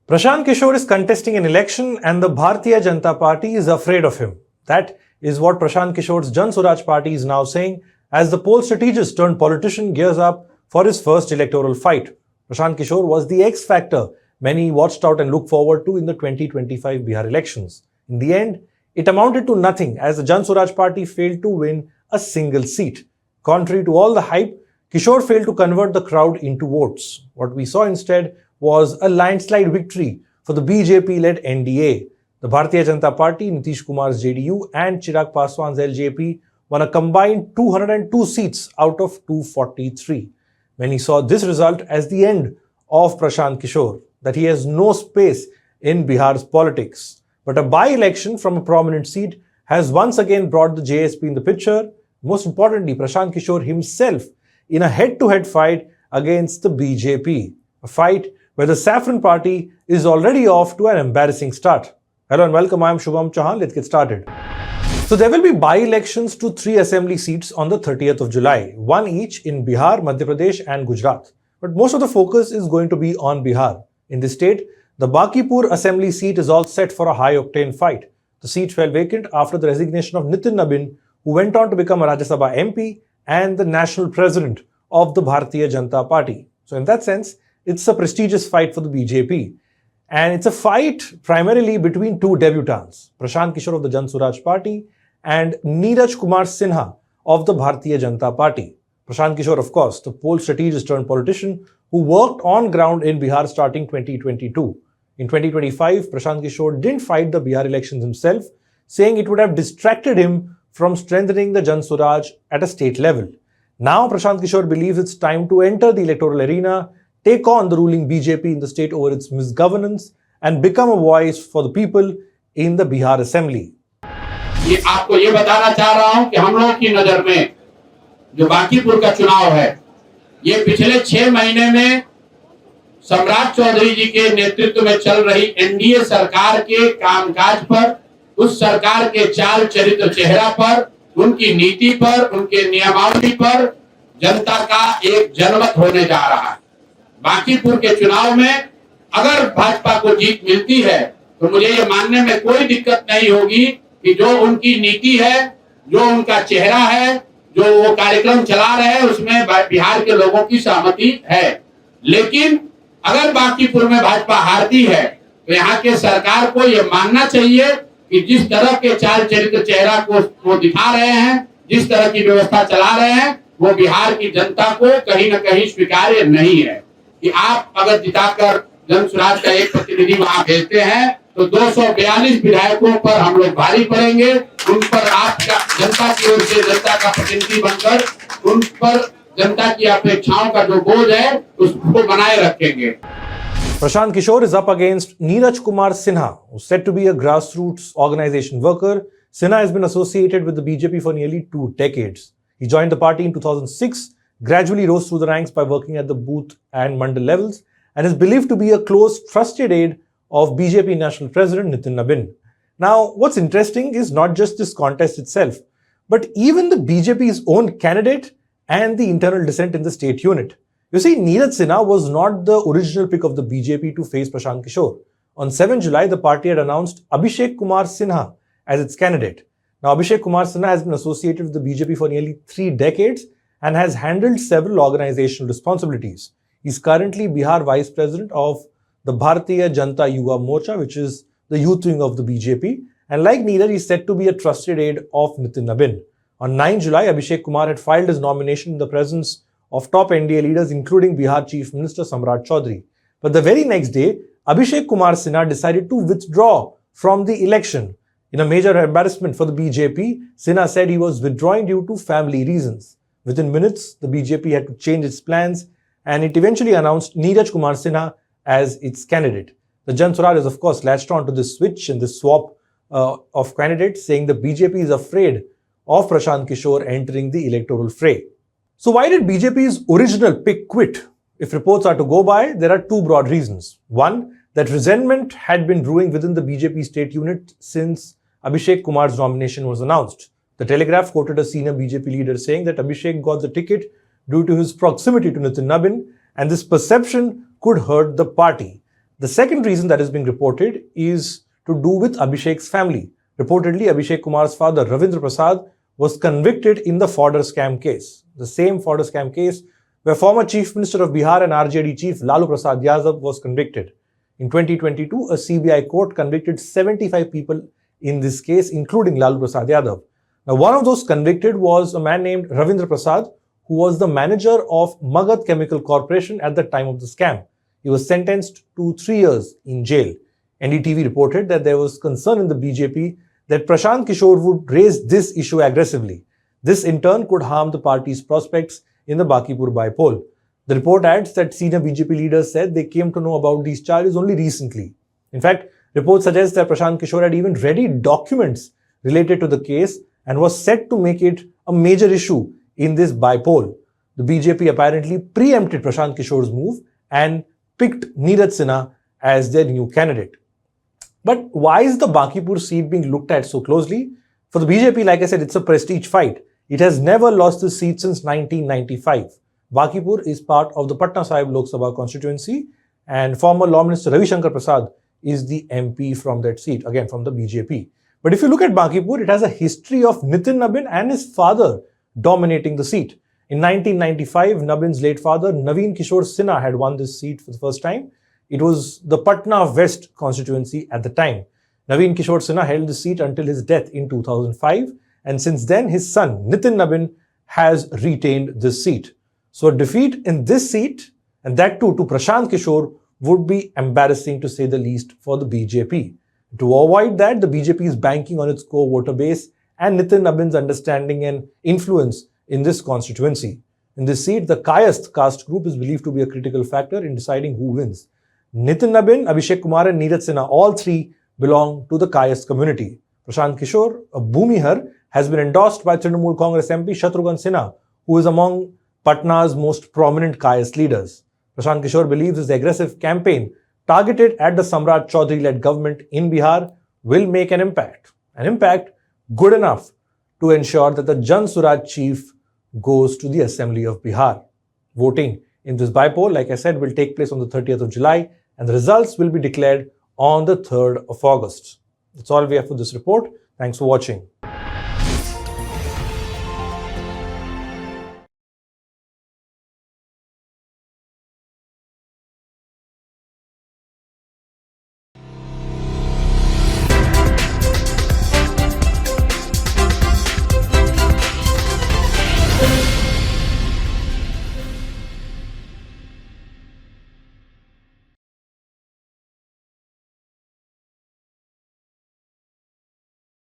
Prashant Kishor is contesting an election and the Bharatiya Janata Party is afraid of him. That is what Prashant Kishor's Jan Suraaj party is now saying as the poll strategist turned politician gears up for his first electoral fight. Prashant Kishor was the X factor many watched out and looked forward to in the 2025 Bihar elections. In the end, it amounted to nothing as the Jan Suraaj party failed to win a single seat. Contrary to all the hype, Kishor failed to convert the crowd into votes. What we saw instead was a landslide victory for the BJP-led NDA. The Bharatiya Janata Party, Nitish Kumar's JDU and Chirag Paswan's LJP won a combined 202 seats out of 243. Many saw this result as the end of Prashant Kishor, that he has no space in Bihar's politics. But a by-election from a prominent seat has once again brought the JSP in the picture. Most importantly, Prashant Kishor himself in a head-to-head fight against the BJP. A fight where the Saffron Party is already off to an embarrassing start. Hello and welcome, I am Shubham Chauhan. Let's get started. So there will be by-elections to 3 assembly seats on the 30th of July, one each in Bihar, Madhya Pradesh and Gujarat. But most of the focus is going to be on Bihar. In this state, the Bankipur assembly seat is all set for a high-octane fight. The seat fell vacant after the resignation of Nitin Nabin, who went on to become a Rajya Sabha MP and the national president of the Bharatiya Janata Party. So in that sense, it's a prestigious fight for the BJP. And it's a fight primarily between two debutants, Prashant Kishor of the Jan Suraaj Party and Neeraj Kumar Sinha of the Bharatiya Janata Party. Prashant Kishor, of course, the poll strategist turned politician who worked on ground in Bihar starting 2022. In 2025, Prashant Kishor didn't fight the Bihar elections himself, saying it would have distracted him from strengthening the Jan Suraaj at a state level. Now, Prashant Kishor believes it's time to enter the electoral arena, take on the ruling BJP in the state over its misgovernance and become a voice for the people in the Bihar Assembly. ये आपको ये बताना चाह रहा हूं कि हम लोगों की नजर में जो बांकीपुर का चुनाव है, ये पिछले 6 महीने में सम्राट चौधरी जी के नेतृत्व में चल रही एनडीए सरकार के कामकाज पर, उस सरकार के चाल चरित्र चेहरा पर, उनकी नीति पर, उनके नियमावली पर जनता का एक जनमत होने जा रहा है। बांकीपुर के चुनाव में अगर भाजपा को जीत मिलती है तो मुझे ये मानने में कोई दिक्कत नहीं होगी कि जो उनकी नीति है, जो उनका चेहरा है, जो वो कार्यक्रम चला रहे हैं, उसमें बिहार के लोगों की सहमति है। लेकिन अगर बांकीपुर में भाजपा हारती है तो यहाँ के सरकार को ये मानना चाहिए कि जिस तरह के चाल चरित्र चेहरा को वो दिखा रहे हैं, जिस तरह की व्यवस्था चला रहे हैं, वो बिहार की जनता को कहीं न कहीं स्वीकार्य नहीं है। कि आप अगर जिताकर जन सुराज का एक प्रतिनिधि वहां भेजते हैं तो 242 विधायकों पर हम लोग भारी पड़ेंगे। उन पर आप जनता की ओर से जनता का प्रतिनिधि बनकर उन पर जनता की अपेक्षाओं का जो बोझ है उसको बनाए रखेंगे। Prashant Kishor is up against Neeraj Kumar Sinha, who's said to be a grassroots organization worker. Sinha has been associated with the BJP for nearly 2 decades. He joined the party in 2006, gradually rose through the ranks by working at the booth and mandal levels, and is believed to be a close, trusted aide of BJP National President Nitin Nabin. Now, what's interesting is not just this contest itself, but even the BJP's own candidate and the internal dissent in the state unit. You see, Neeraj Sinha was not the original pick of the BJP to face Prashant Kishor. On 7 July, the party had announced Abhishek Kumar Sinha as its candidate. Now, Abhishek Kumar Sinha has been associated with the BJP for nearly 3 decades and has handled several organizational responsibilities. He's currently Bihar Vice President of the Bharatiya Janata Yuva Morcha, which is the youth wing of the BJP. And like Neeraj, he's said to be a trusted aide of Nitin Nabin. On 9 July, Abhishek Kumar had filed his nomination in the presence of top NDA leaders, including Bihar Chief Minister Suraaj Chaudhary. But the very next day, Abhishek Kumar Sinha decided to withdraw from the election. In a major embarrassment for the BJP, Sinha said he was withdrawing due to family reasons. Within minutes, the BJP had to change its plans and it eventually announced Neeraj Kumar Sinha as its candidate. The Jan Suraaj has of course latched on to this switch and this swap of candidates, saying the BJP is afraid of Prashant Kishor entering the electoral fray. So why did BJP's original pick quit? If reports are to go by, there are 2 broad reasons. One, that resentment had been brewing within the BJP state unit since Abhishek Kumar's nomination was announced. The Telegraph quoted a senior BJP leader saying that Abhishek got the ticket due to his proximity to Nitin Nabin and this perception could hurt the party. The second reason that is being reported is to do with Abhishek's family. Reportedly, Abhishek Kumar's father, Ravindra Prasad, was convicted in the fodder scam case. The same fodder scam case where former Chief Minister of Bihar and RJD Chief Lalu Prasad Yadav was convicted. In 2022, a CBI court convicted 75 people in this case, including Lalu Prasad Yadav. Now, one of those convicted was a man named Ravindra Prasad, who was the manager of Magad Chemical Corporation at the time of the scam. He was sentenced to 3 years in jail. NDTV reported that there was concern in the BJP that Prashant Kishor would raise this issue aggressively. This in turn could harm the party's prospects in the Bankipur by-poll. The report adds that senior BJP leaders said they came to know about these charges only recently. In fact, reports suggest that Prashant Kishor had even ready documents related to the case and was set to make it a major issue in this by-poll. The BJP apparently preempted Prashant Kishor's move and picked Neeraj Sinha as their new candidate. But why is the Bankipur seat being looked at so closely? For the BJP, like I said, it's a prestige fight. It has never lost the seat since 1995. Bankipur is part of the Patna Sahib Lok Sabha constituency, and former Law Minister Ravi Shankar Prasad is the MP from that seat, again from the BJP. But if you look at Bankipur, it has a history of Nitin Nabin and his father dominating the seat. In 1995, Nabin's late father, Naveen Kishore Sinha, had won this seat for the first time. It was the Patna West constituency at the time. Naveen Kishore Sinha held the seat until his death in 2005, and since then his son Nitin Nabin has retained this seat. So a defeat in this seat, and that too to Prashant Kishor, would be embarrassing to say the least for the BJP. To avoid that, the BJP is banking on its core voter base and Nitin Nabin's understanding and influence in this constituency. In this seat, the Kayast caste group is believed to be a critical factor in deciding who wins. Nitin Nabin, Abhishek Kumar and Neeraj Sinha, all three belong to the Kayast community. Prashant Kishor, a Bhumihar, has been endorsed by Trinamool Congress MP Shatrughan Sinha, who is among Patna's most prominent Kayast leaders. Prashant Kishor believes his aggressive campaign targeted at the Samrat Chaudhary-led government in Bihar will make an impact good enough to ensure that the Jan Suraaj chief goes to the Assembly of Bihar. Voting in this by-poll, like I said, will take place on the 30th of July and the results will be declared on the 3rd of August. That's all we have for this report. Thanks for watching.